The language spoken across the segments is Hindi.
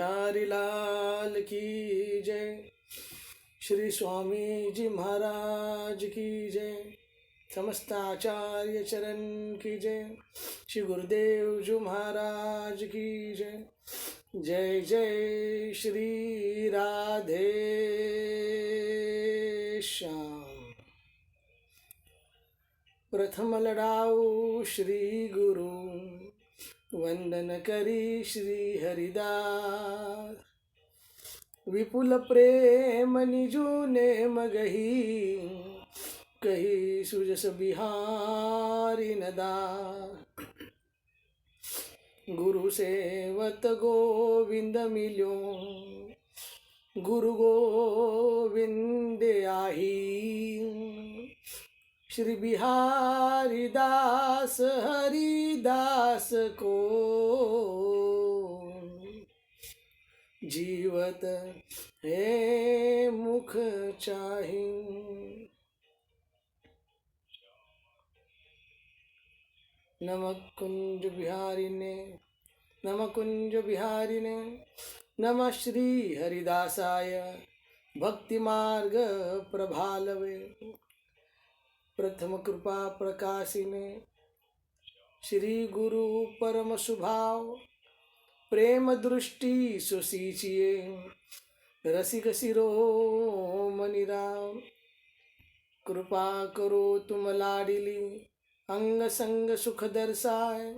बिहारी लाल की जय। श्री स्वामी जी महाराज की जय। समस्त आचार्य चरण की जय। श्री गुरुदेव जी महाराज की जय। जय जय श्री राधे श्याम। प्रथम लड़ाऊ श्री गुरु, वंदन करी श्री हरिदास। विपुल प्रेम निजु ने मगही, कही सुजस बिहारी नदास। गुरु सेवत गोविंद मिल्यो, गुरु गोविंद आही। श्री बिहारी दास हरिदास को, जीवत है मुख चाहि। नमः कुंज बिहारिने, नमः कुंज बिहारिने, नमः श्री हरिदासाय भक्ति मार्ग प्रभालवे। प्रथम कृपा प्रकाशिने, श्री गुरु परम सुभाव। प्रेम दृष्टि सुसीचिए, रसिक शिरोमणि राम। कृपा करो तुम लाडिली, अंग संग सुख दर्शाय।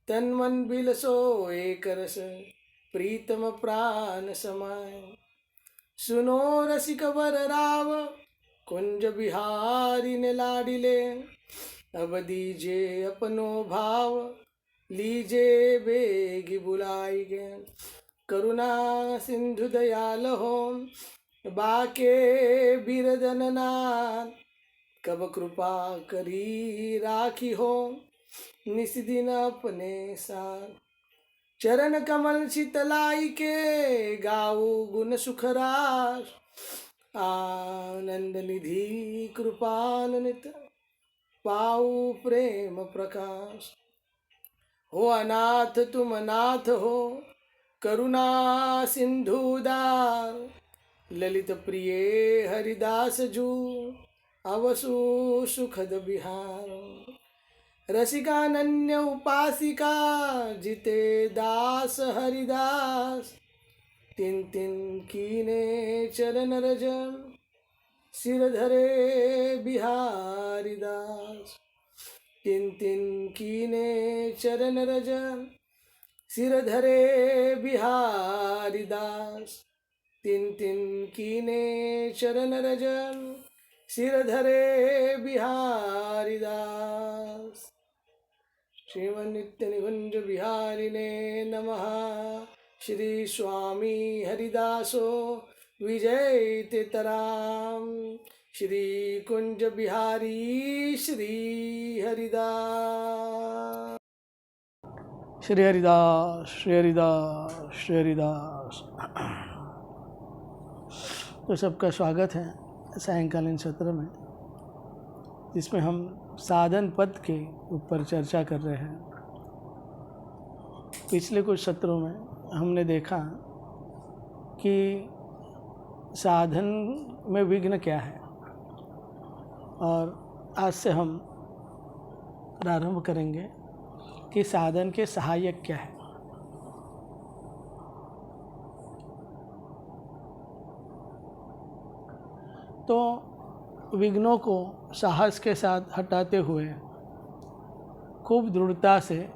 तन मन बिलसो एक रस, प्रीतम प्राण समाय। सुनो रसिक वर राव, कुंज बिहारी ने लाडिले। अब दीजे अपनो भाव, लीजे बेगी बुलाई गे। करुणा सिंधु दयाल हो, बाके बिरदन नाथ। कब कृपा करी राखी हो, निस दिन अपने साथ। चरण कमल शीतलाई के, गाऊ गुण सुख रास। आनंद निधि कृपान्वित, पाऊ प्रेम प्रकाश। हो अनाथ तुम नाथ हो, करुणा सिंधु उदार। ललित प्रिय हरिदास जू, अवसु सुखद बिहार। रसिकानन्य उपासिका, जिते दास हरिदास। तिन तिन कीने चरण रज, सिर धरे बिहारी दास। तिन तिन कीने चरण रज, सिर धरे बिहारी दास। तिन तिन कीने चरण रज, सिर धरे बिहारी दास। श्रीमन नित्य निकुंज बिहारिने नमः। श्री स्वामी हरिदासो विजय तेतराम। श्री कुंज बिहारी श्री हरिदास। श्री हरिदास, श्री हरिदास, श्री हरिदास। तो सबका स्वागत है सायंकालीन सत्र में, जिसमें हम साधन पद के ऊपर चर्चा कर रहे हैं। पिछले कुछ सत्रों में हमने देखा कि साधन में विघ्न क्या है, और आज से हम प्रारंभ करेंगे कि साधन के सहायक क्या है। तो विघ्नों को साहस के साथ हटाते हुए खूब दृढ़ता से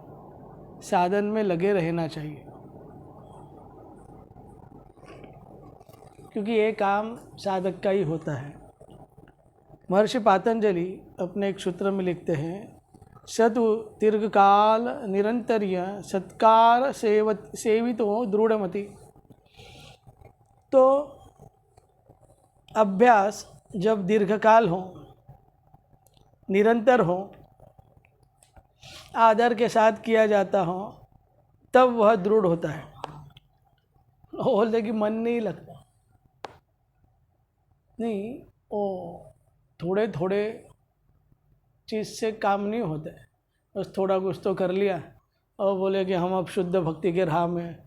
साधन में लगे रहना चाहिए, क्योंकि ये काम साधक का ही होता है। महर्षि पातंजलि अपने एक सूत्र में लिखते हैं, सतु दीर्घकाल निरंतर्य सत्कार सेवितो दृढ़मति। तो अभ्यास जब दीर्घकाल हो, निरंतर हो, आदर के साथ किया जाता हो, तब वह दृढ़ होता है। वो बोलते कि मन नहीं लगता, नहीं, वो थोड़े थोड़े चीज़ से काम नहीं होता है। बस थोड़ा कुछ तो कर लिया और बोले कि हम अब शुद्ध भक्ति के राह में,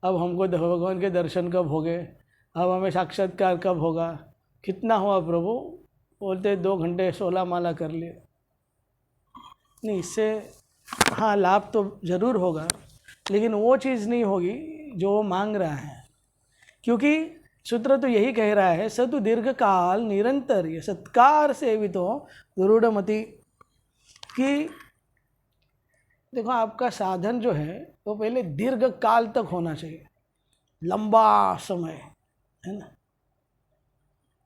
अब हमको भगवान के दर्शन कब होंगे, अब हमें साक्षात्कार कब होगा। कितना हुआ प्रभु, बोलते 2 घंटे 16 माला कर लिए। नहीं, इससे हाँ लाभ तो ज़रूर होगा, लेकिन वो चीज़ नहीं होगी जो वो मांग रहा है। क्योंकि सूत्र तो यही कह रहा है, सतु दीर्घ काल निरंतर ये सत्कार सेवितो गरुड़मति, कि देखो आपका साधन जो है वो पहले दीर्घ काल तक होना चाहिए, लंबा समय, है ना।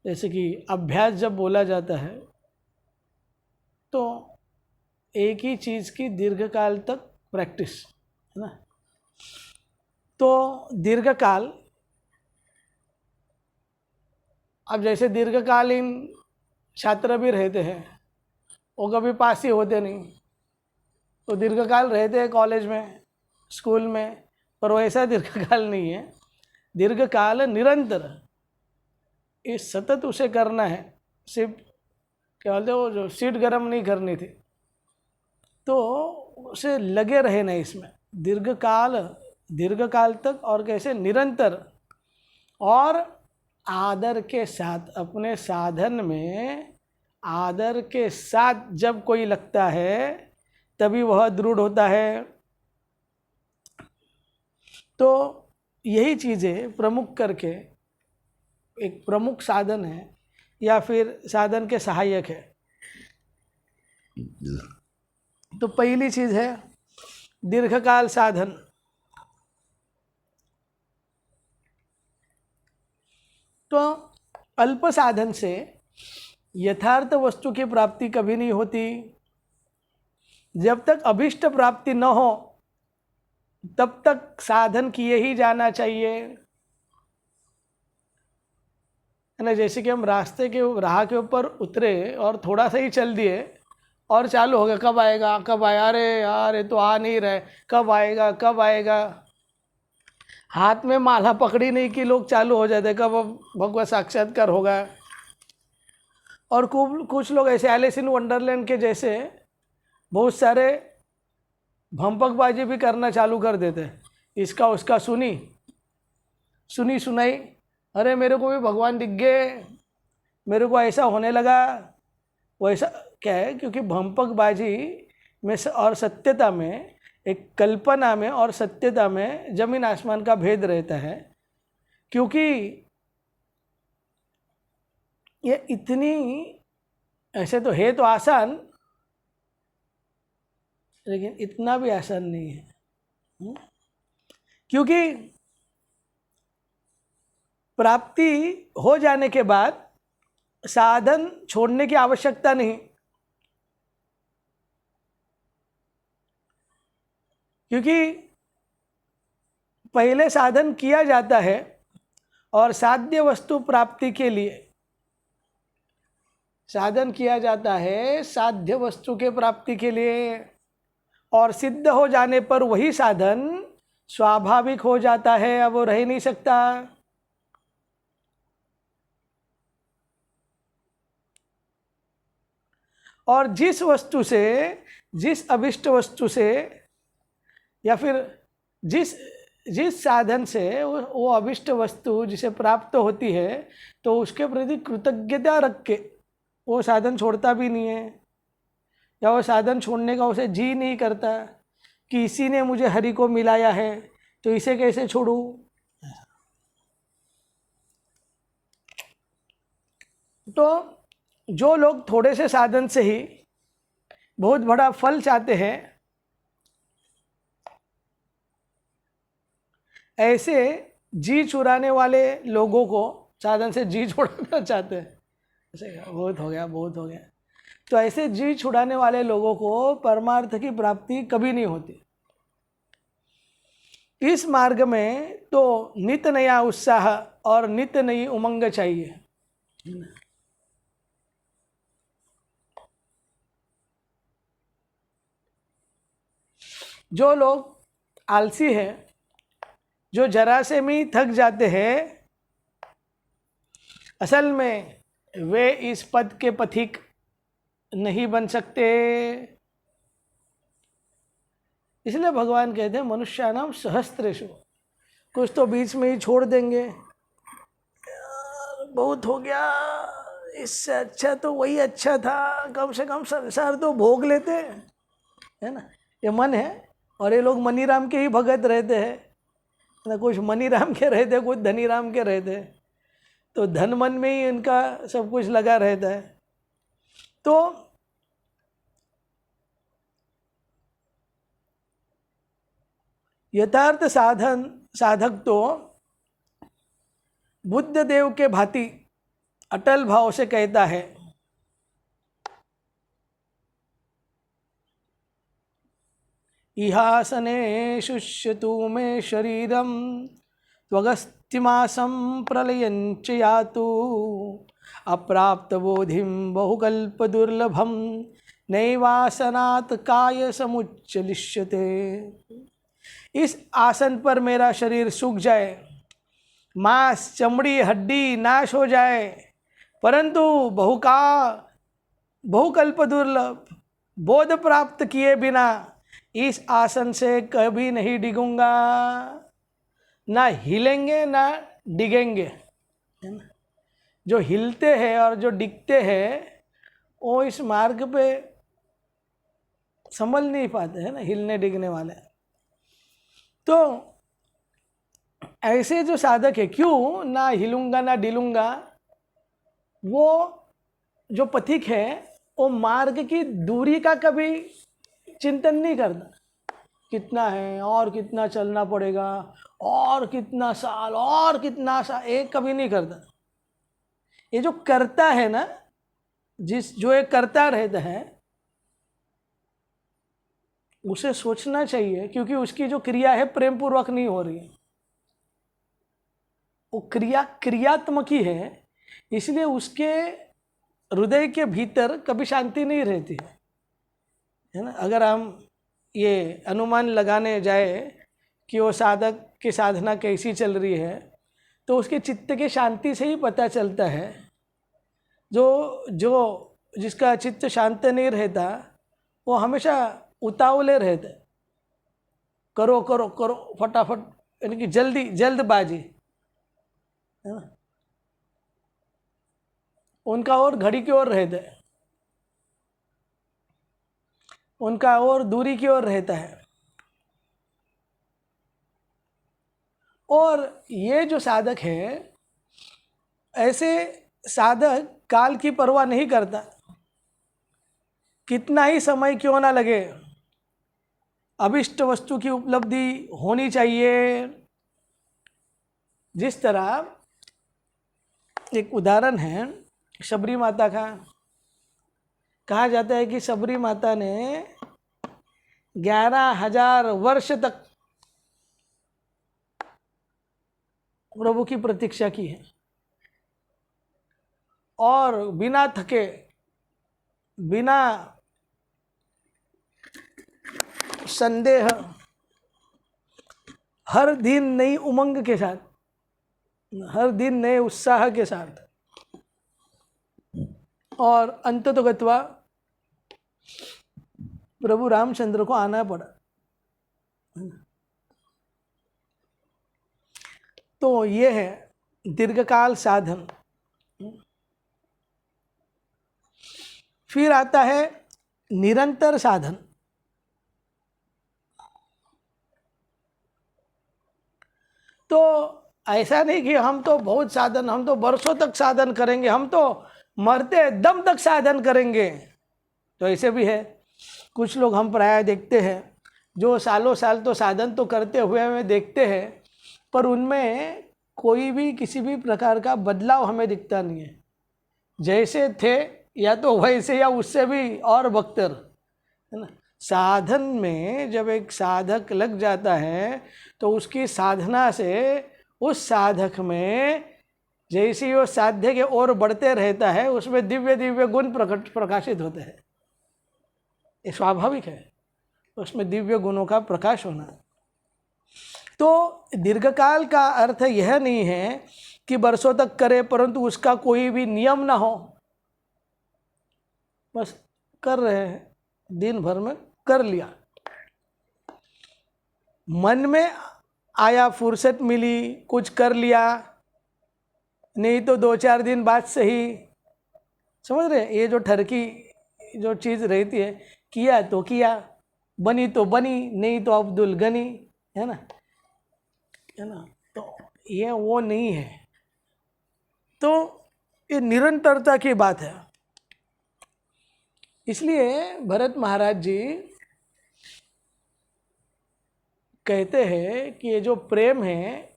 जैसे कि अभ्यास जब बोला जाता है तो एक ही चीज़ की दीर्घ काल तक प्रैक्टिस, है ना। तो दीर्घ काल, अब जैसे दीर्घकालीन छात्र भी रहते हैं, वो कभी पास ही होते नहीं, तो दीर्घकाल रहते हैं कॉलेज में, स्कूल में, पर वो ऐसा दीर्घकाल नहीं है। दीर्घकाल निरंतर, ये सतत उसे करना है। सिर्फ क्या बोलते वो जो सीट गर्म नहीं करनी थी, तो उसे लगे रहे नहीं इसमें दीर्घकाल तक, और कैसे निरंतर, और आदर के साथ अपने साधन में आदर के साथ जब कोई लगता है तभी वह दृढ़ होता है। तो यही चीज़ें प्रमुख करके एक प्रमुख साधन है या फिर साधन के सहायक है। तो पहली चीज़ है दीर्घकाल साधन। तो अल्प साधन से यथार्थ वस्तु की प्राप्ति कभी नहीं होती। जब तक अभिष्ट प्राप्ति न हो तब तक साधन किए ही जाना चाहिए, है ना। जैसे कि हम रास्ते के राह के ऊपर उतरे और थोड़ा सा ही चल दिए और चालू हो गया, कब आएगा कब आएगा, अरे यार ये तो आ नहीं रहे, कब आएगा कब आएगा। हाथ में माला पकड़ी नहीं कि लोग चालू हो जाते, कब भगवत साक्षात्कार होगा। और कुछ लोग ऐसे एलिस इन वंडरलैंड के जैसे बहुत सारे भंपकबाजी भी करना चालू कर देते, इसका उसका सुनी सुनाई, अरे मेरे को भी भगवान दिख गए, मेरे को ऐसा होने लगा। वैसा क्या है, क्योंकि भंपकबाजी में और सत्यता में, एक कल्पना में और सत्यता में जमीन आसमान का भेद रहता है। क्योंकि ये इतनी, ऐसे तो है तो आसान, लेकिन इतना भी आसान नहीं है। क्योंकि प्राप्ति हो जाने के बाद साधन छोड़ने की आवश्यकता नहीं, क्योंकि पहले साधन किया जाता है और साध्य वस्तु प्राप्ति के लिए साधन किया जाता है, साध्य वस्तु के प्राप्ति के लिए, और सिद्ध हो जाने पर वही साधन स्वाभाविक हो जाता है, अब वो रह नहीं सकता। और जिस वस्तु से, जिस अभिष्ट वस्तु से, या फिर जिस साधन से वो अभिष्ट वस्तु जिसे प्राप्त होती है, तो उसके प्रति कृतज्ञता रख के वो साधन छोड़ता भी नहीं है, या वो साधन छोड़ने का उसे जी नहीं करता कि इसी ने मुझे हरि को मिलाया है तो इसे कैसे छोड़ूं। तो जो लोग थोड़े से साधन से ही बहुत बड़ा फल चाहते हैं, ऐसे जी चुराने वाले लोगों को साधन से जी छुड़ाना चाहते हैं। ऐसे बहुत हो गया बहुत हो गया, तो ऐसे जी छुड़ाने वाले लोगों को परमार्थ की प्राप्ति कभी नहीं होती। इस मार्ग में तो नित नया उत्साह और नित नई उमंग चाहिए। जो लोग आलसी हैं, जो जरा से भी थक जाते हैं, असल में वे इस पद के पथिक नहीं बन सकते। इसलिए भगवान कहते हैं मनुष्यानाम सहस्त्रेषु, कुछ तो बीच में ही छोड़ देंगे, बहुत हो गया, इससे अच्छा तो वही अच्छा था, कम से कम संसार तो भोग लेते, है ना। ये मन है, और ये लोग मनीराम के ही भगत रहते हैं ना, कुछ मनीराम के रहते, कुछ धनीराम के रहते, तो धन मन में ही इनका सब कुछ लगा रहता है। तो यथार्थ साधक तो बुद्ध देव के भांति अटल भाव से कहता है, इहासने शुष्यतु मे शरीरम त्वगस्तिमासं प्रलयञ्च यातु अप्राप्त बोधिं बहुकल्प दुर्लभम नैवासनात् काय समुच्चलिष्यते। इस आसन पर मेरा शरीर सूख जाए, मांस चमड़ी हड्डी नाश हो जाए, परंतु बहुकल्प दुर्लभ बोध प्राप्त किए बिना इस आसन से कभी नहीं डिगूंगा, ना हिलेंगे ना डिगेंगे, है ना। जो हिलते हैं और जो डिगते हैं वो इस मार्ग पे संभल नहीं पाते हैं ना, हिलने डिगने वाले। तो ऐसे जो साधक है, क्यों ना हिलूंगा ना डिलूंगा, वो जो पथिक है वो मार्ग की दूरी का कभी चिंतन नहीं करता, कितना है और कितना चलना पड़ेगा और कितना साल और कितना साल, एक कभी नहीं करता। ये जो करता है ना, जो एक करता रहता है, उसे सोचना चाहिए, क्योंकि उसकी जो क्रिया है प्रेम पूर्वक नहीं हो रही है, वो क्रियात्मक ही है, इसलिए उसके हृदय के भीतर कभी शांति नहीं रहती है ना। अगर हम ये अनुमान लगाने जाए कि वो साधक की साधना कैसी चल रही है, तो उसके चित्त के शांति से ही पता चलता है। जिसका चित्त शांत नहीं रहता वो हमेशा उतावले रहते, करो करो करो फटाफट, यानी कि जल्दबाजी, है ना। उनका और घड़ी की ओर रहते, उनका और दूरी की ओर रहता है। और ये जो साधक है, ऐसे साधक काल की परवाह नहीं करता, कितना ही समय क्यों ना लगे, अभिष्ट वस्तु की उपलब्धि होनी चाहिए। जिस तरह एक उदाहरण है शबरी माता का, कहा जाता है कि शबरी माता ने 11,000 वर्ष तक प्रभु की प्रतीक्षा की है, और बिना थके, बिना संदेह, हर दिन नई उमंग के साथ, हर दिन नए उत्साह के साथ, और अंततोगत्वा प्रभु रामचंद्र को आना पड़ा। तो ये है दीर्घकाल साधन। फिर आता है निरंतर साधन। तो ऐसा नहीं कि हम तो बहुत साधन, हम तो वर्षों तक साधन करेंगे, हम तो मरते दम तक साधन करेंगे, तो ऐसे भी है। कुछ लोग हम प्राय देखते हैं जो सालों साल तो साधन तो करते हुए हमें देखते हैं, पर उनमें कोई भी किसी भी प्रकार का बदलाव हमें दिखता नहीं है। जैसे थे या तो वैसे या उससे भी और बदतर, है ना। साधन में जब एक साधक लग जाता है तो उसकी साधना से उस साधक में जैसे वो साध्य के ओर बढ़ते रहता है, उसमें दिव्य दिव्य गुण प्रकाशित होते हैं। ये स्वाभाविक है, उसमें दिव्य गुणों का प्रकाश होना। तो दीर्घकाल का अर्थ यह नहीं है कि वर्षों तक करे परंतु उसका कोई भी नियम ना हो, बस कर रहे हैं, दिन भर में कर लिया। मन में आया, फुर्सत मिली, कुछ कर लिया, नहीं तो 2-4 दिन बाद सही। समझ रहे? ये जो ठरकी जो चीज़ रहती है, किया तो किया, बनी तो बनी, नहीं तो अब्दुल गनी, है ना? है ना? तो ये वो नहीं है। तो ये निरंतरता की बात है। इसलिए भरत महाराज जी कहते हैं कि ये जो प्रेम है,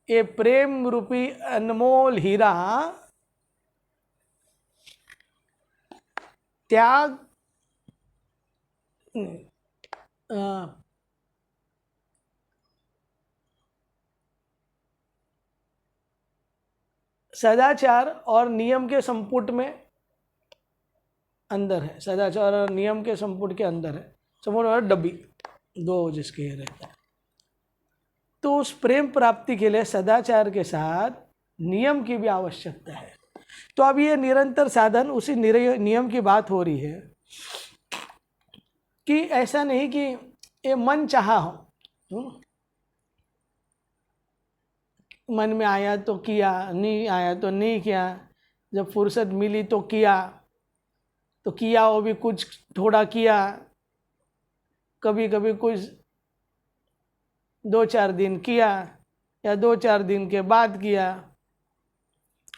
ये प्रेम रूपी अनमोल हीरा त्याग सदाचार और नियम के संपुट में अंदर है। सदाचार और नियम के संपुट के अंदर है। संपुट और डब्बी, दो जिसके ये रहता है। तो उस प्रेम प्राप्ति के लिए सदाचार के साथ नियम की भी आवश्यकता है। तो अब ये निरंतर साधन, उसी नियम की बात हो रही है कि ऐसा नहीं कि ये मन चाहा हो, मन में आया तो किया, नहीं आया तो नहीं किया, जब फुर्सत मिली तो किया, वो भी कुछ थोड़ा किया, कभी कभी कुछ 2-4 दिन किया या 2-4 दिन के बाद किया,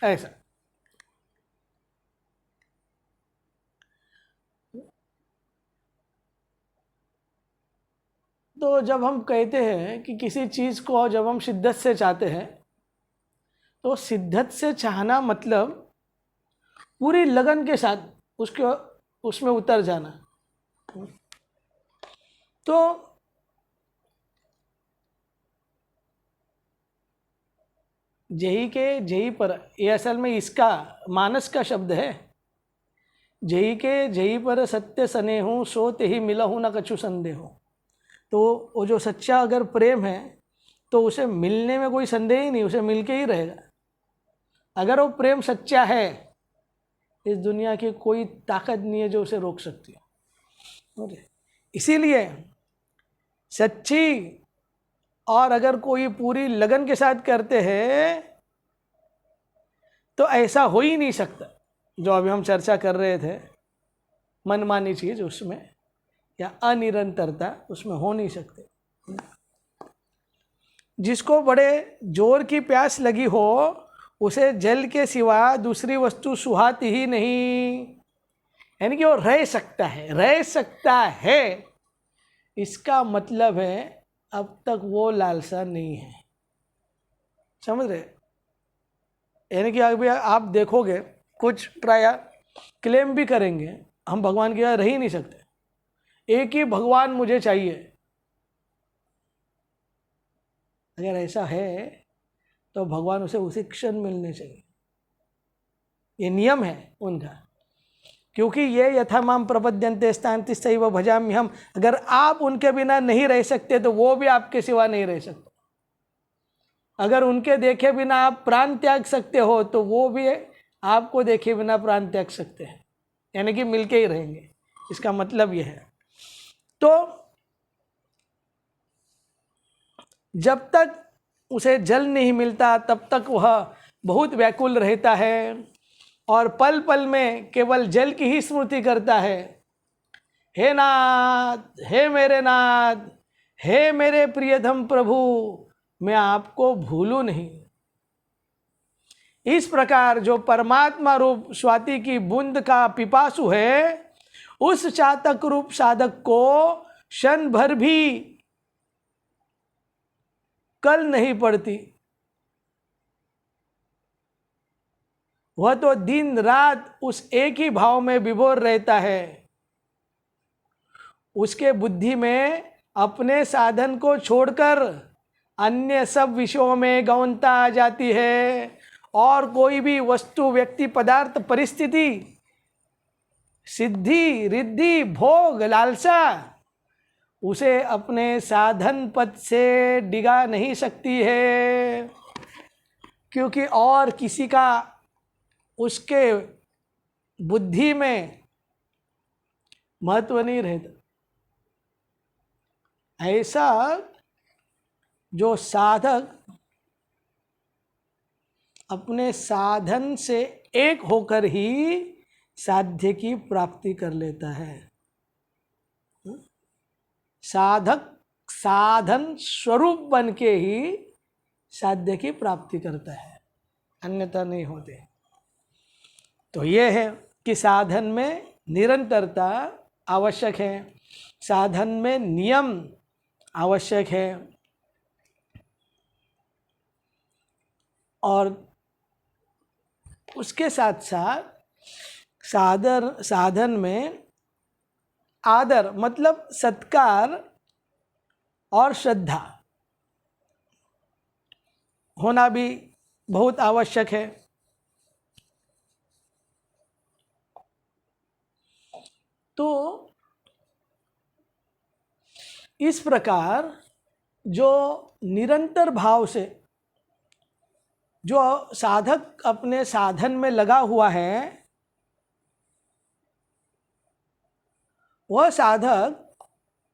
ऐसा। तो जब हम कहते हैं कि किसी चीज़ को जब हम शिद्दत से चाहते हैं, तो शिद्दत से चाहना मतलब पूरी लगन के साथ उसमें उतर जाना। तो जही के जही पर, ये असल में इसका मानस का शब्द है। जही के जही पर सत्य स्नेहु, सो तेहि मिलहु न कछु संदेहो। तो वो जो सच्चा अगर प्रेम है, तो उसे मिलने में कोई संदेह ही नहीं, उसे मिलके ही रहेगा। अगर वो प्रेम सच्चा है, इस दुनिया की कोई ताकत नहीं है जो उसे रोक सकती है। इसीलिए सच्ची, और अगर कोई पूरी लगन के साथ करते हैं तो ऐसा हो ही नहीं सकता जो अभी हम चर्चा कर रहे थे, मनमानी चीज उसमें या अनिरंतरता उसमें हो नहीं सकते। जिसको बड़े जोर की प्यास लगी हो, उसे जल के सिवा दूसरी वस्तु सुहाती ही नहीं। यानी कि वो रह सकता है, इसका मतलब है अब तक वो लालसा नहीं है। समझ रहे? यानी कि अभी आप देखोगे कुछ प्राय क्लेम भी करेंगे हम भगवान के यहाँ रह ही नहीं सकते, एक ही भगवान मुझे चाहिए। अगर ऐसा है तो भगवान उसे उसी क्षण मिलने चाहिए। ये नियम है उनका, क्योंकि ये यथा माम प्रपद्यन्ते स्थान्ति सैव भजाम्यहम् हम। अगर आप उनके बिना नहीं रह सकते तो वो भी आपके सिवा नहीं रह सकते। अगर उनके देखे बिना आप प्राण त्याग सकते हो तो वो भी आपको देखे बिना प्राण त्याग सकते हैं, यानी कि मिलके ही रहेंगे। इसका मतलब यह है। तो जब तक उसे जल नहीं मिलता तब तक वह बहुत व्याकुल रहता है और पल पल में केवल जल की ही स्मृति करता है। हे नाथ, हे मेरे नाथ, हे मेरे प्रियतम प्रभु, मैं आपको भूलूं नहीं। इस प्रकार जो परमात्मा रूप स्वाति की बूंद का पिपासु है, उस चातक रूप साधक को क्षण भर भी कल नहीं पड़ती। वह तो दिन रात उस एक ही भाव में विभोर रहता है। उसके बुद्धि में अपने साधन को छोड़कर अन्य सब विषयों में गौनता आ जाती है और कोई भी वस्तु, व्यक्ति, पदार्थ, परिस्थिति, सिद्धि, रिद्धि, भोग, लालसा उसे अपने साधन पथ से डिगा नहीं सकती है, क्योंकि और किसी का उसके बुद्धि में महत्व नहीं रहता। ऐसा जो साधक अपने साधन से एक होकर ही साध्य की प्राप्ति कर लेता है। साधक साधन स्वरूप बन के ही साध्य की प्राप्ति करता है, अन्यथा नहीं होते। तो ये है कि साधन में निरंतरता आवश्यक है, साधन में नियम आवश्यक है, और उसके साथ साथ साधन में आदर मतलब सत्कार और श्रद्धा होना भी बहुत आवश्यक है। तो इस प्रकार जो निरंतर भाव से जो साधक अपने साधन में लगा हुआ है, वह साधक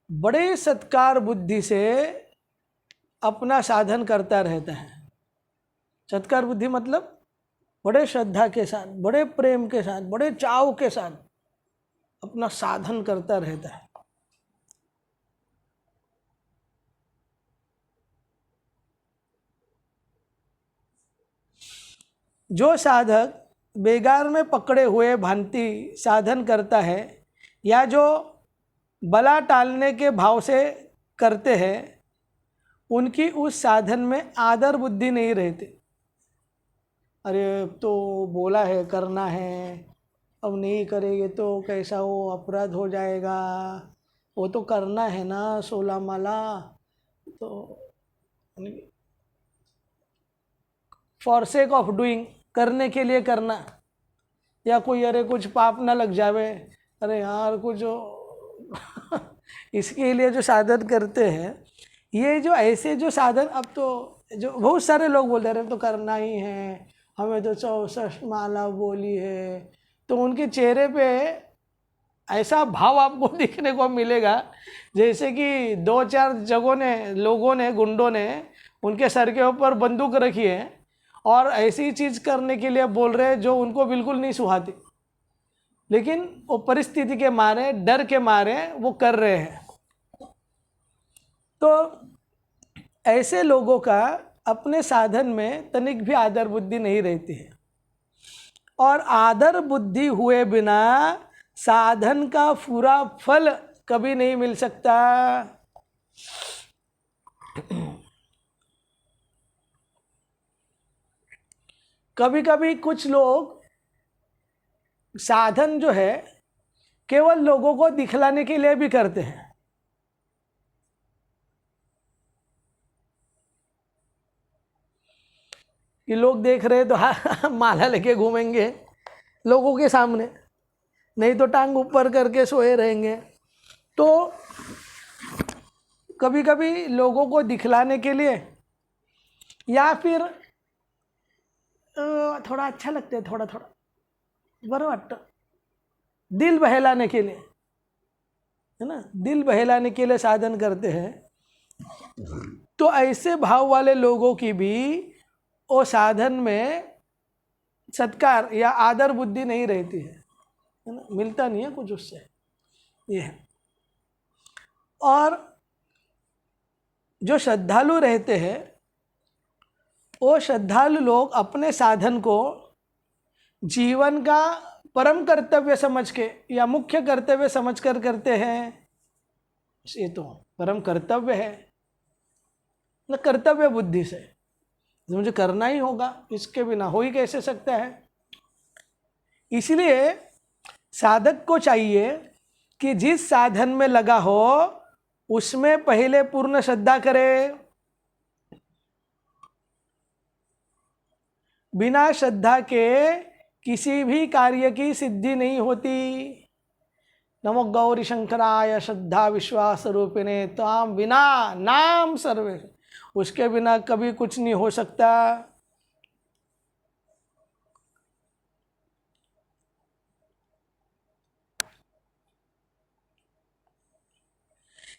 बड़े सत्कार बुद्धि से अपना साधन करता रहता है। सत्कार बुद्धि मतलब बड़े श्रद्धा के साथ, बड़े प्रेम के साथ, बड़े चाव के साथ अपना साधन करता रहता है। जो साधक बेगार में पकड़े हुए भांति साधन करता है, या जो बला टालने के भाव से करते हैं, उनकी उस साधन में आदर बुद्धि नहीं रहती। अरे तो बोला है करना है, अब नहीं करेंगे तो कैसा वो अपराध हो जाएगा, वो तो करना है ना 16 माला, तो फॉर सेक ऑफ डूइंग, करने के लिए करना, या कोई अरे कुछ पाप ना लग जावे, अरे यार कुछ इसके लिए जो साधन करते हैं, ये जो ऐसे जो साधन, अब तो जो बहुत सारे लोग बोलते रहे तो करना ही है, हमें तो 64 माला बोली है, तो उनके चेहरे पे ऐसा भाव आपको दिखने को मिलेगा जैसे कि 2-4 लोगों ने गुंडों ने उनके सर के ऊपर बंदूक रखी है और ऐसी चीज़ करने के लिए बोल रहे हैं जो उनको बिल्कुल नहीं सुहाती, लेकिन वो परिस्थिति के मारे, डर के मारे वो कर रहे हैं। तो ऐसे लोगों का अपने साधन में तनिक भी आदर बुद्धि नहीं रहती है, और आदर बुद्धि हुए बिना साधन का पूरा फल कभी नहीं मिल सकता। कभी कभी कुछ लोग साधन जो है केवल लोगों को दिखलाने के लिए भी करते हैं। कि लोग देख रहे तो हाँ माला लेके घूमेंगे लोगों के सामने, नहीं तो टांग ऊपर करके सोए रहेंगे। तो कभी कभी लोगों को दिखलाने के लिए, या फिर थोड़ा अच्छा लगता है, थोड़ा थोड़ा बरं वाटतं, दिल बहलाने के लिए, है ना, दिल बहलाने के लिए साधन करते हैं। तो ऐसे भाव वाले लोगों की भी वो साधन में सत्कार या आदर बुद्धि नहीं रहती है ना, मिलता नहीं है कुछ उससे, ये है। और जो श्रद्धालु रहते हैं, वो श्रद्धालु लोग अपने साधन को जीवन का परम कर्तव्य समझ के या मुख्य कर्तव्य समझ कर करते हैं। ये तो परम कर्तव्य है न, कर्तव्य बुद्धि से मुझे करना ही होगा, इसके बिना हो ही कैसे सकता है। इसलिए साधक को चाहिए कि जिस साधन में लगा हो उसमें पहले पूर्ण श्रद्धा करे। बिना श्रद्धा के किसी भी कार्य की सिद्धि नहीं होती। नमो गौरी शंकराय श्रद्धा विश्वास रूपिणे ताम बिना नाम सर्वे, उसके बिना कभी कुछ नहीं हो सकता।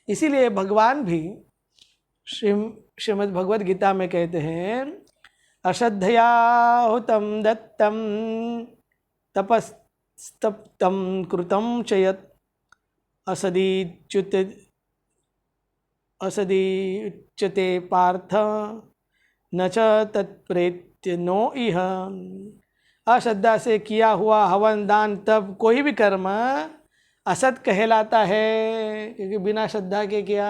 इसीलिए भगवान भी श्रीमद् भगवद गीता में कहते हैं, अश्रद्धया हुतं दत्तं तपस्तप्तं कृतं च यत् असदीच्यते पार्थ न च तत्प्रेत्य नो इह। अश्रद्धा से किया हुआ हवन दान तब कोई भी कर्म असत कहलाता है, क्योंकि बिना श्रद्धा के किया,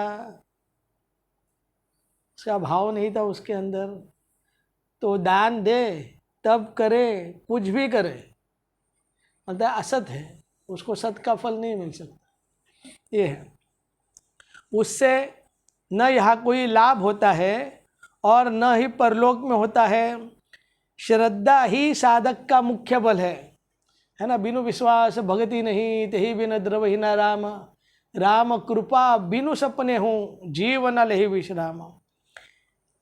उसका भाव नहीं था उसके अंदर। तो दान दे तब करे, कुछ भी करे, मतलब असत है, उसको सत का फल नहीं मिल सकता। ये है, उससे न यहाँ कोई लाभ होता है और न ही परलोक में होता है। श्रद्धा ही साधक का मुख्य बल है ना। बिनु विश्वास भगति नहीं, तेहि बिन द्रवहि न राम। राम कृपा बिनु सपने हूँ, जीवन लेहि विश्राम।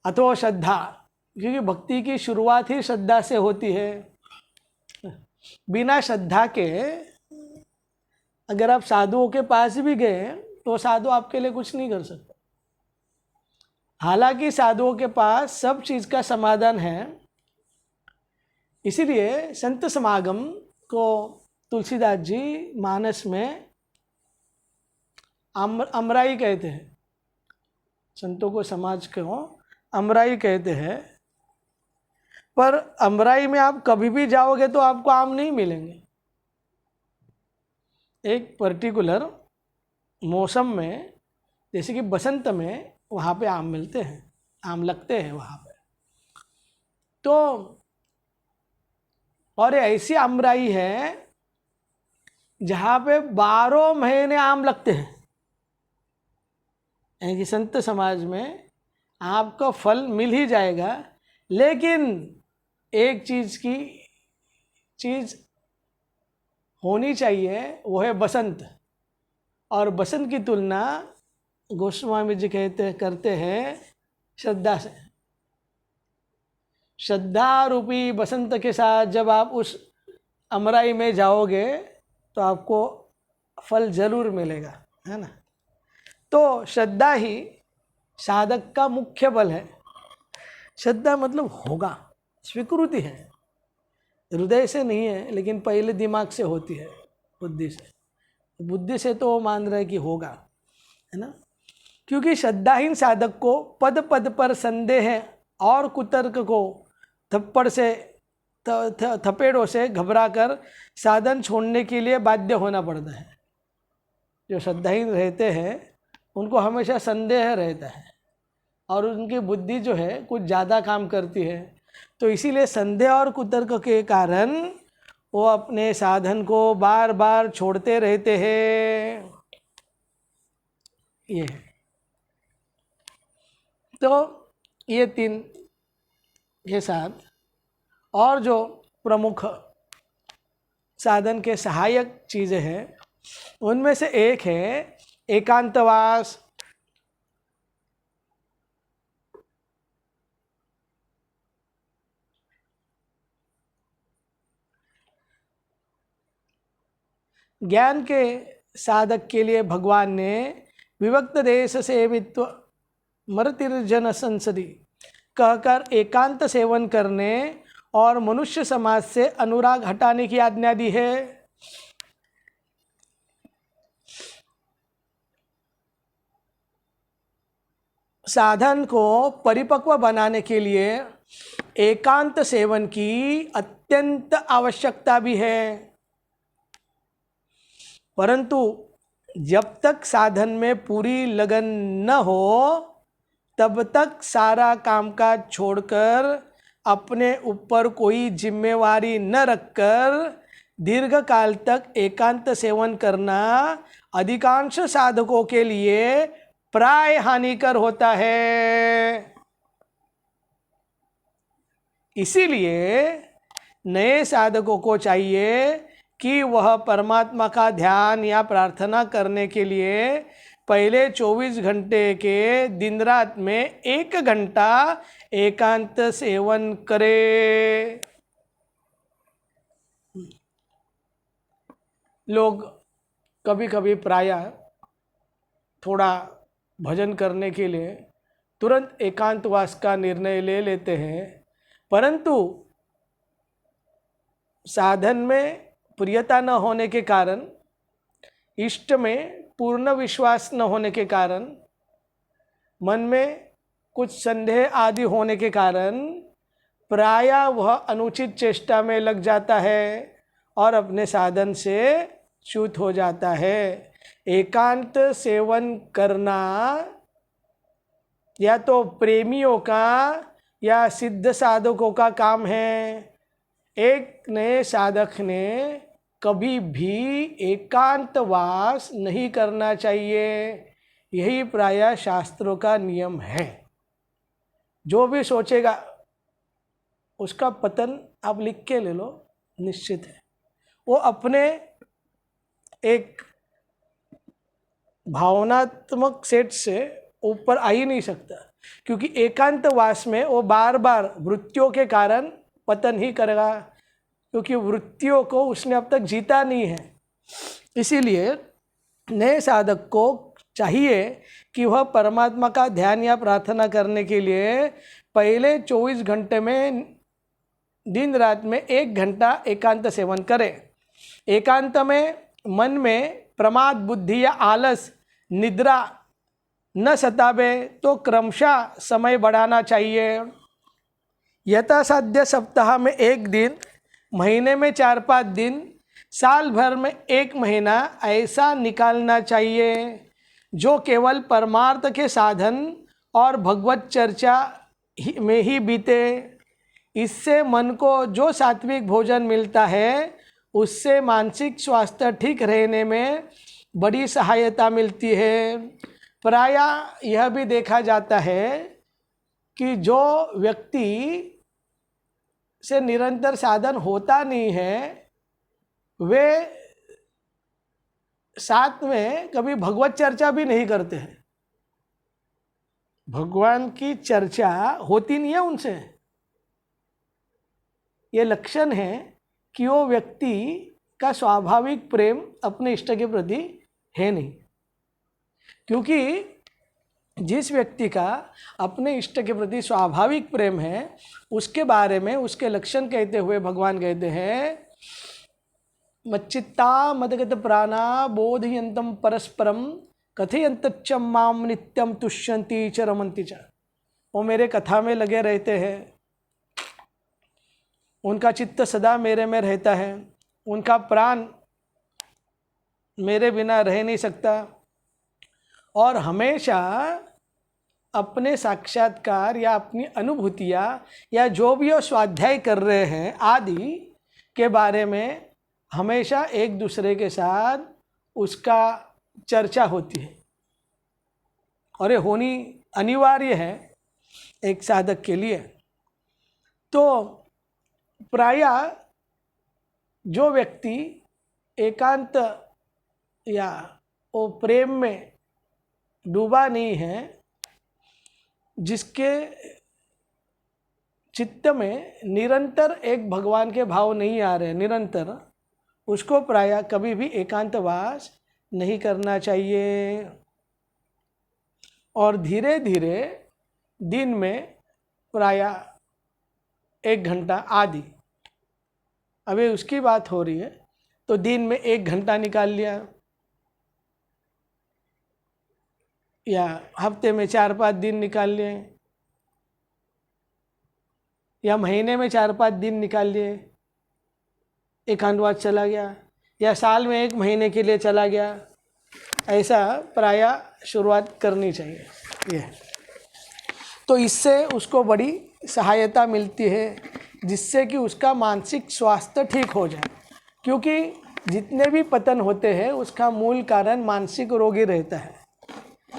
अथो श्रद्धा, क्योंकि भक्ति की शुरुआत ही श्रद्धा से होती है। बिना श्रद्धा के अगर आप साधुओं के पास भी गए तो साधु आपके लिए कुछ नहीं कर सकते। हालांकि साधुओं के पास सब चीज का समाधान है। इसीलिए संत समागम को तुलसीदास जी मानस में अमराई कहते हैं। संतों को समाज को अमराई कहते हैं। पर अमराई में आप कभी भी जाओगे तो आपको आम नहीं मिलेंगे। एक पर्टिकुलर मौसम में, जैसे कि बसंत में, वहाँ पे आम मिलते हैं, आम लगते हैं वहाँ पे। तो और ऐसी अमराई है जहाँ पे 12 महीने आम लगते हैं। यानी संत समाज में आपको फल मिल ही जाएगा, लेकिन एक चीज होनी चाहिए, वो है बसंत। और बसंत की तुलना गोस्वामी जी करते हैं श्रद्धा से। श्रद्धा रूपी बसंत के साथ जब आप उस अमराई में जाओगे तो आपको फल जरूर मिलेगा, है ना। तो श्रद्धा ही साधक का मुख्य बल है। श्रद्धा मतलब होगा, स्वीकृति है, हृदय से नहीं है, लेकिन पहले दिमाग से होती है, बुद्धि से। बुद्धि से तो मान रहे कि होगा, है ना। क्योंकि श्रद्धाहीन साधक को पद पद पर संदेह और कुतर्क को थपेड़ों से घबराकर साधन छोड़ने के लिए बाध्य होना पड़ता है। जो श्रद्धाहीन रहते हैं उनको हमेशा संदेह रहता है और उनकी बुद्धि जो है कुछ ज़्यादा काम करती है। तो इसीलिए संदेह और कुतर्क के कारण वो अपने साधन को बार बार छोड़ते रहते हैं। ये है। तो ये 3 के साथ और जो प्रमुख साधन के सहायक चीज़ें हैं, उनमें से एक है एकांतवास। ज्ञान के साधक के लिए भगवान ने विभक्त देश सेवित्व मरतिर्जन संसदी कहकर एकांत सेवन करने और मनुष्य समाज से अनुराग हटाने की आज्ञा दी है। साधन को परिपक्व बनाने के लिए एकांत सेवन की अत्यंत आवश्यकता भी है। परंतु जब तक साधन में पूरी लगन न हो तब तक सारा कामकाज छोड़कर अपने ऊपर कोई जिम्मेवारी न रखकर दीर्घ काल तक एकांत सेवन करना अधिकांश साधकों के लिए प्राय हानिकर होता है। इसीलिए नए साधकों को चाहिए कि वह परमात्मा का ध्यान या प्रार्थना करने के लिए पहले 24 घंटे के दिन रात में 1 घंटा एकांत सेवन करे। लोग कभी कभी प्रायः थोड़ा भजन करने के लिए तुरंत एकांतवास का निर्णय ले लेते हैं, परंतु साधन में प्रियता न होने के कारण, इष्ट में पूर्ण विश्वास न होने के कारण, मन में कुछ संदेह आदि होने के कारण प्रायः वह अनुचित चेष्टा में लग जाता है और अपने साधन से च्युत हो जाता है। एकांत सेवन करना या तो प्रेमियों का या सिद्ध साधकों का काम है। एक नए साधक ने कभी भी एकांतवास नहीं करना चाहिए। यही प्रायः शास्त्रों का नियम है। जो भी सोचेगा उसका पतन आप लिख के ले लो, निश्चित है। वो अपने एक भावनात्मक सेट से ऊपर आ ही नहीं सकता, क्योंकि एकांतवास में वो बार बार वृत्तियों के कारण पतन ही करेगा, क्योंकि वृत्तियों को उसने अब तक जीता नहीं है। इसीलिए नए साधक को चाहिए कि वह परमात्मा का ध्यान या प्रार्थना करने के लिए पहले 24 घंटे में दिन रात में 1 घंटा एकांत सेवन करे। एकांत में मन में प्रमाद बुद्धि या आलस निद्रा न सतावे तो क्रमशः समय बढ़ाना चाहिए। यथासाध्य सप्ताह में 1 दिन, महीने में 4-5 दिन, साल भर में 1 महीना ऐसा निकालना चाहिए जो केवल परमार्थ के साधन और भगवत चर्चा में ही बीते। इससे मन को जो सात्विक भोजन मिलता है उससे मानसिक स्वास्थ्य ठीक रहने में बड़ी सहायता मिलती है। प्रायः यह भी देखा जाता है कि जो व्यक्ति से निरंतर साधन होता नहीं है वे साथ में कभी भगवत चर्चा भी नहीं करते हैं। भगवान की चर्चा होती नहीं है उनसे। ये लक्षण है कि वो व्यक्ति का स्वाभाविक प्रेम अपने इष्ट के प्रति है नहीं, क्योंकि जिस व्यक्ति का अपने इष्ट के प्रति स्वाभाविक प्रेम है उसके बारे में उसके लक्षण कहते हुए भगवान कहते हैं, मच्चित्ता मदगत प्राणा बोधयंतम परस्परम कथयंतच्च माम नित्यम तुष्यंती च रमंती च। वो मेरे कथा में लगे रहते हैं, उनका चित्त सदा मेरे में रहता है, उनका प्राण मेरे बिना रह नहीं सकता और हमेशा अपने साक्षात्कार या अपनी अनुभूतियाँ या जो भी वो स्वाध्याय कर रहे हैं आदि के बारे में हमेशा एक दूसरे के साथ उसका चर्चा होती है और ये होनी अनिवार्य है एक साधक के लिए। तो प्रायः जो व्यक्ति एकांत या वो प्रेम में डूबा नहीं है, जिसके चित्त में निरंतर एक भगवान के भाव नहीं आ रहे निरंतर, उसको प्रायः कभी भी एकांतवास नहीं करना चाहिए और धीरे धीरे दिन में प्रायः 1 घंटा आदि, अभी उसकी बात हो रही है तो दिन में 1 घंटा निकाल लिया या हफ्ते में 4-5 दिन निकाल लिए या महीने में 4-5 दिन निकाल लिए, एकांतवास चला गया या साल में 1 महीने के लिए चला गया। ऐसा प्रायः शुरुआत करनी चाहिए ये। तो इससे उसको बड़ी सहायता मिलती है, जिससे कि उसका मानसिक स्वास्थ्य ठीक हो जाए, क्योंकि जितने भी पतन होते हैं उसका मूल कारण मानसिक रोगी रहता है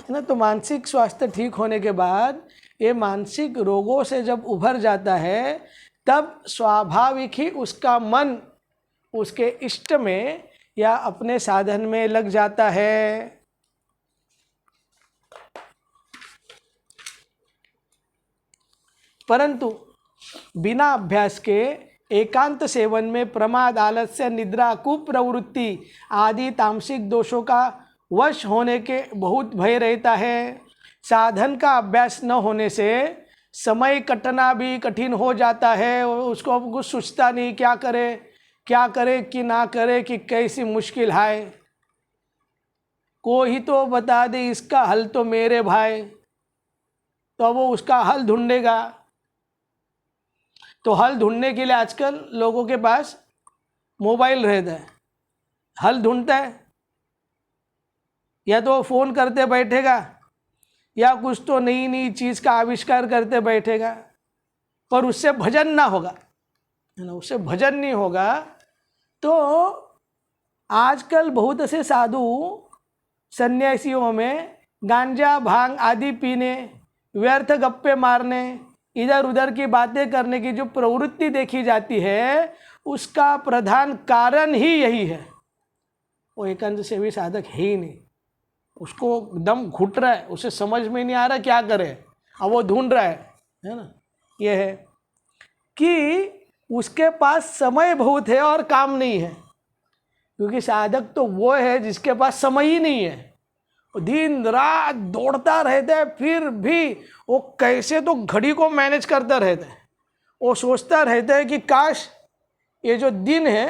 ना। तो मानसिक स्वास्थ्य ठीक होने के बाद ये मानसिक रोगों से जब उभर जाता है तब स्वाभाविक ही उसका मन उसके इष्ट में या अपने साधन में लग जाता है। परंतु बिना अभ्यास के एकांत सेवन में प्रमाद, आलस्य, निद्रा, कुप्रवृत्ति आदि तामसिक दोषों का वश होने के बहुत भय रहता है। साधन का अभ्यास न होने से समय कटना भी कठिन हो जाता है। उसको अब कुछ सोचता नहीं, क्या करे कि ना करे, कि कैसी मुश्किल है। कोई तो बता दे इसका हल तो मेरे भाई, तो वो उसका हल ढूंढेगा। तो हल ढूंढने के लिए आजकल लोगों के पास मोबाइल रहता है, हल ढूंढता है। या तो फ़ोन करते बैठेगा, या कुछ तो नई नई चीज़ का आविष्कार करते बैठेगा, पर उससे भजन ना होगा, है ना, उससे भजन नहीं होगा। तो आजकल बहुत ऐसे साधु सन्यासियों में गांजा भांग आदि पीने, व्यर्थ गप्पे मारने, इधर उधर की बातें करने की जो प्रवृत्ति देखी जाती है, उसका प्रधान कारण ही यही है। वो एकांत सेवी साधक है ही नहीं, उसको दम घुट रहा है, उसे समझ में नहीं आ रहा क्या करे, अब वो ढूंढ रहा है ना। ये है कि उसके पास समय बहुत है और काम नहीं है। क्योंकि साधक तो वो है जिसके पास समय ही नहीं है, वो दिन रात दौड़ता रहता है, फिर भी वो कैसे तो घड़ी को मैनेज करता रहता है। वो सोचता रहता है कि काश ये जो दिन है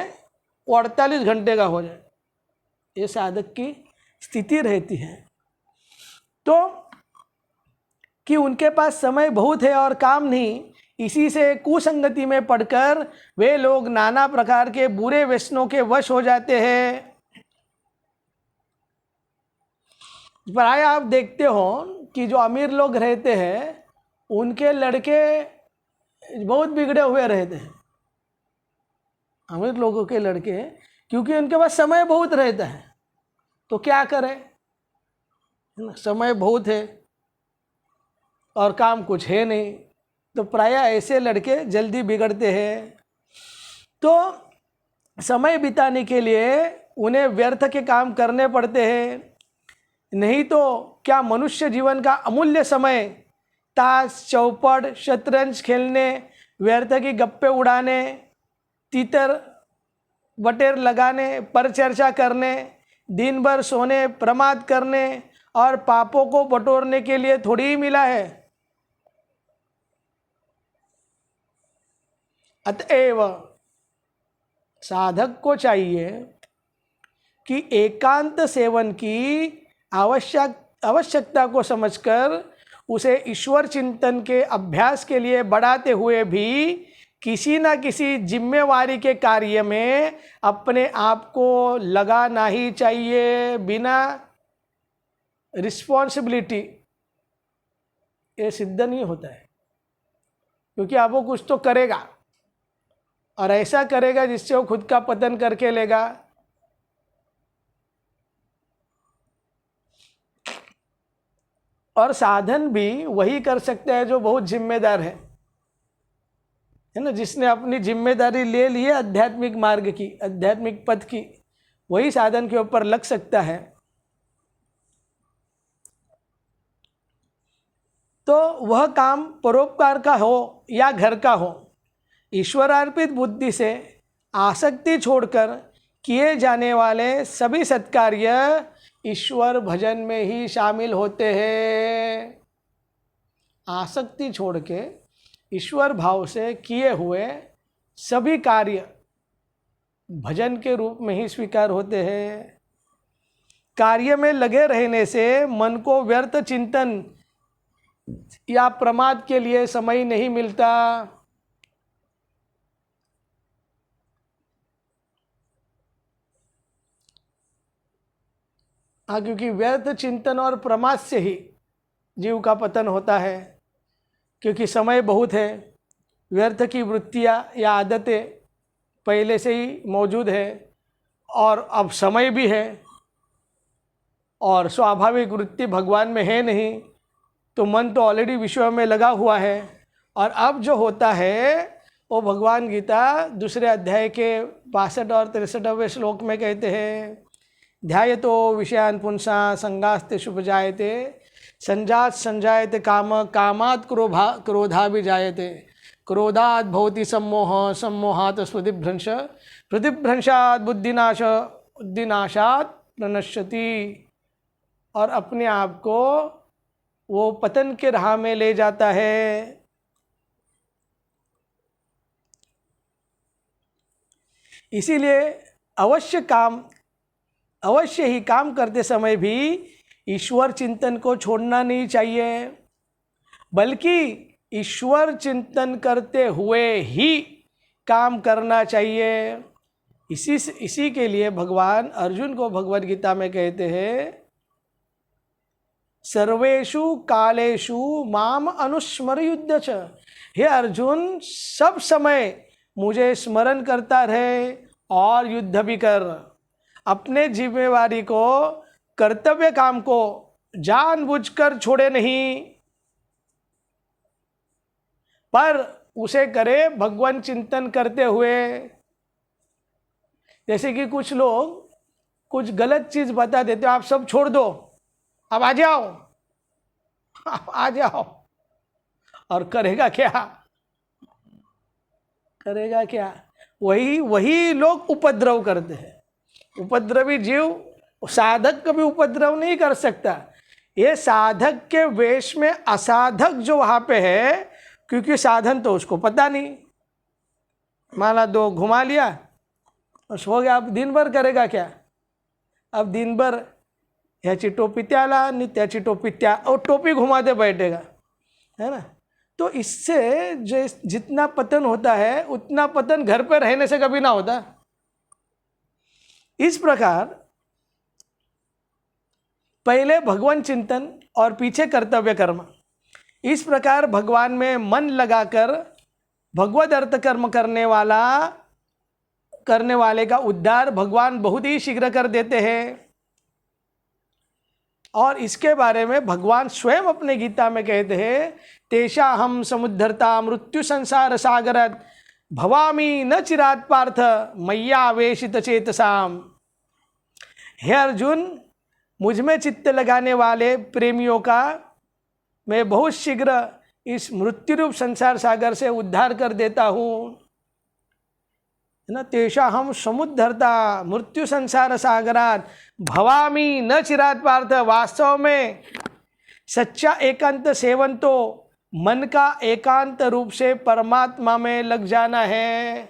वो 48 घंटे का हो जाए। ये साधक की स्थिति रहती है। तो कि उनके पास समय बहुत है और काम नहीं, इसी से कुसंगति में पड़कर वे लोग नाना प्रकार के बुरे व्यसनों के वश हो जाते हैं। प्राय आप देखते हो कि जो अमीर लोग रहते हैं उनके लड़के बहुत बिगड़े हुए रहते हैं, अमीर लोगों के लड़के, क्योंकि उनके पास समय बहुत रहता है। तो क्या करें, समय बहुत है और काम कुछ है नहीं, तो प्राय ऐसे लड़के जल्दी बिगड़ते हैं। तो समय बिताने के लिए उन्हें व्यर्थ के काम करने पड़ते हैं, नहीं तो क्या मनुष्य जीवन का अमूल्य समय ताश चौपड़ शतरंज खेलने, व्यर्थ की गप्पे उड़ाने, तीतर बटेर लगाने, पर चर्चा करने, दिन भर सोने प्रमाद करने और पापों को बटोरने के लिए थोड़ी ही मिला है। अतएव साधक को चाहिए कि एकांत सेवन की आवश्यकता को समझकर उसे ईश्वर चिंतन के अभ्यास के लिए बढ़ाते हुए भी किसी न किसी जिम्मेवारी के कार्य में अपने आप को लगाना ही चाहिए। बिना रिस्पॉन्सिबिलिटी ये सिद्ध नहीं होता है, क्योंकि अब वो कुछ तो करेगा और ऐसा करेगा जिससे वो खुद का पतन करके लेगा। और साधन भी वही कर सकता है जो बहुत जिम्मेदार है ना, जिसने अपनी जिम्मेदारी ले ली है आध्यात्मिक मार्ग की, आध्यात्मिक पथ की, वही साधन के ऊपर लग सकता है। तो वह काम परोपकार का हो या घर का हो, ईश्वरार्पित बुद्धि से आसक्ति छोड़कर किए जाने वाले सभी सत्कार्य ईश्वर भजन में ही शामिल होते हैं। आसक्ति छोड़ के ईश्वर भाव से किए हुए सभी कार्य भजन के रूप में ही स्वीकार होते हैं। कार्य में लगे रहने से मन को व्यर्थ चिंतन या प्रमाद के लिए समय नहीं मिलता। हाँ, क्योंकि व्यर्थ चिंतन और प्रमाद से ही जीव का पतन होता है। क्योंकि समय बहुत है, व्यर्थ की वृत्तियाँ या आदतें पहले से ही मौजूद है और अब समय भी है, और स्वाभाविक वृत्ति भगवान में है नहीं, तो मन तो ऑलरेडी विश्व में लगा हुआ है। और अब जो होता है वो भगवान गीता दूसरे अध्याय के 62 और 63वें श्लोक में कहते हैं, ध्यायतो विषयान् पुंसा संगास्ते शुभजायते संजात संजायते काम कामात् क्रोधा भी जायते क्रोधात् भवति सम्मोह सम्मोहात् स्मृतिभ्रंश स्मृतिभ्रंशात् बुद्धिनाश बुद्धिनाशात् प्रणश्यति। और अपने आप को वो पतन के राह में ले जाता है। इसीलिए अवश्य ही काम करते समय भी ईश्वर चिंतन को छोड़ना नहीं चाहिए, बल्कि ईश्वर चिंतन करते हुए ही काम करना चाहिए। इसी के लिए भगवान अर्जुन को भगवद गीता में कहते हैं, सर्वेषु कालेषु माम अनुस्मर युद्ध च। हे अर्जुन, सब समय मुझे स्मरण करता रहे और युद्ध भी कर। अपने जिम्मेवारी को, कर्तव्य काम को जानबूझकर छोड़े नहीं, पर उसे करे भगवान चिंतन करते हुए। जैसे कि कुछ लोग कुछ गलत चीज बता देते हो, आप सब छोड़ दो, अब आ जाओ, आप आ जाओ, और करेगा क्या? वही लोग उपद्रव करते हैं। उपद्रवी जीव साधक कभी उपद्रव नहीं कर सकता। ये साधक के वेश में असाधक जो वहां पे है, क्योंकि साधन तो उसको पता नहीं, माला दो घुमा लिया और सो गया। अब दिन भर करेगा क्या? अब दिन भर ह्याची टोपी त्याला आणि त्याची टोपी त्या, और टोपी घुमाते बैठेगा, है ना। तो इससे जो जितना पतन होता है, उतना पतन घर पर रहने से कभी ना होता। इस प्रकार पहले भगवान चिंतन और पीछे कर्तव्य कर्म, इस प्रकार भगवान में मन लगाकर भगवद अर्थ कर्म करने वाले का उद्धार भगवान बहुत ही शीघ्र कर देते हैं। और इसके बारे में भगवान स्वयं अपने गीता में कहते हैं, तेषा हम समुद्धरता मृत्यु संसार सागरत भवामी न चिरात पार्थ मय्यावेशित चेतसाम। हे अर्जुन, मुझ में चित्त लगाने वाले प्रेमियों का मैं बहुत शीघ्र इस मृत्यु रूप संसार सागर से उद्धार कर देता हूँ, है ना। तेषा हम समुद्धरता मृत्यु संसार सागरात भवामी न चिरात पार्थ। वास्तव में सच्चा एकांत सेवन तो मन का एकांत रूप से परमात्मा में लग जाना है।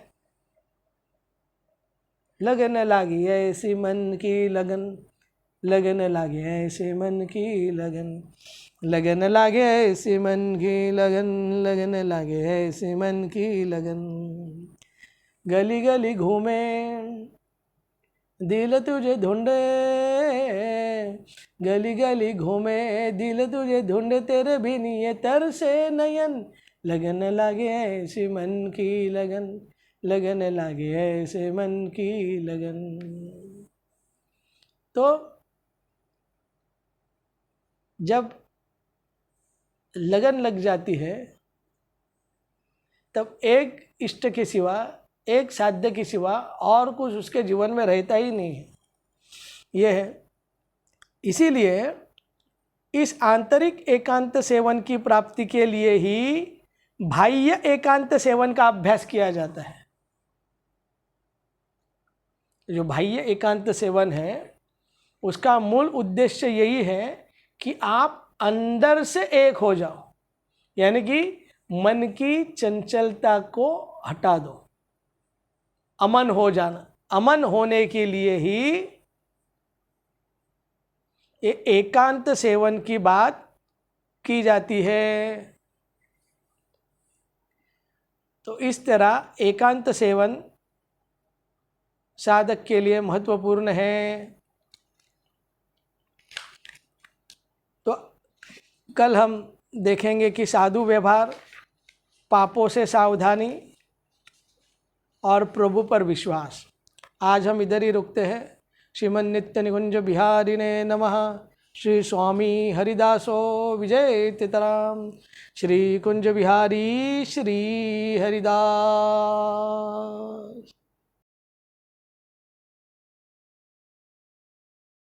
लगन लागी ऐसी मन की लगन, लगन लागे ऐसे मन की लगन, लगन लागे ऐसे मन की लगन, लगन लागे ऐसे मन की लगन। गली गली घूमे दिल तुझे ढूंढे, गली गली घूमे दिल तुझे ढूंढे, तेरे भी नहीं तरसे नयन, लगन लागे ऐसे मन की लगन, लगन लागे ऐसे मन की लगन। तो जब लगन लग जाती है, तब एक इष्ट के सिवा, एक साध्य के सिवा और कुछ उसके जीवन में रहता ही नहीं है। यह है, इसीलिए इस आंतरिक एकांत सेवन की प्राप्ति के लिए ही बाह्य एकांत सेवन का अभ्यास किया जाता है। जो बाह्य एकांत सेवन है, उसका मूल उद्देश्य यही है कि आप अंदर से एक हो जाओ, यानी कि मन की चंचलता को हटा दो, अमन हो जाना। अमन होने के लिए ही ये एकांत सेवन की बात की जाती है। तो इस तरह एकांत सेवन साधक के लिए महत्वपूर्ण है। तो कल हम देखेंगे कि साधु व्यवहार, पापों से सावधानी और प्रभु पर विश्वास। आज हम इधर ही रुकते हैं। श्रीमन नित्य निकुंज बिहारिणे नमः। श्री स्वामी हरिदासो विजय तितराम। श्री कुंज बिहारी श्री हरिदास।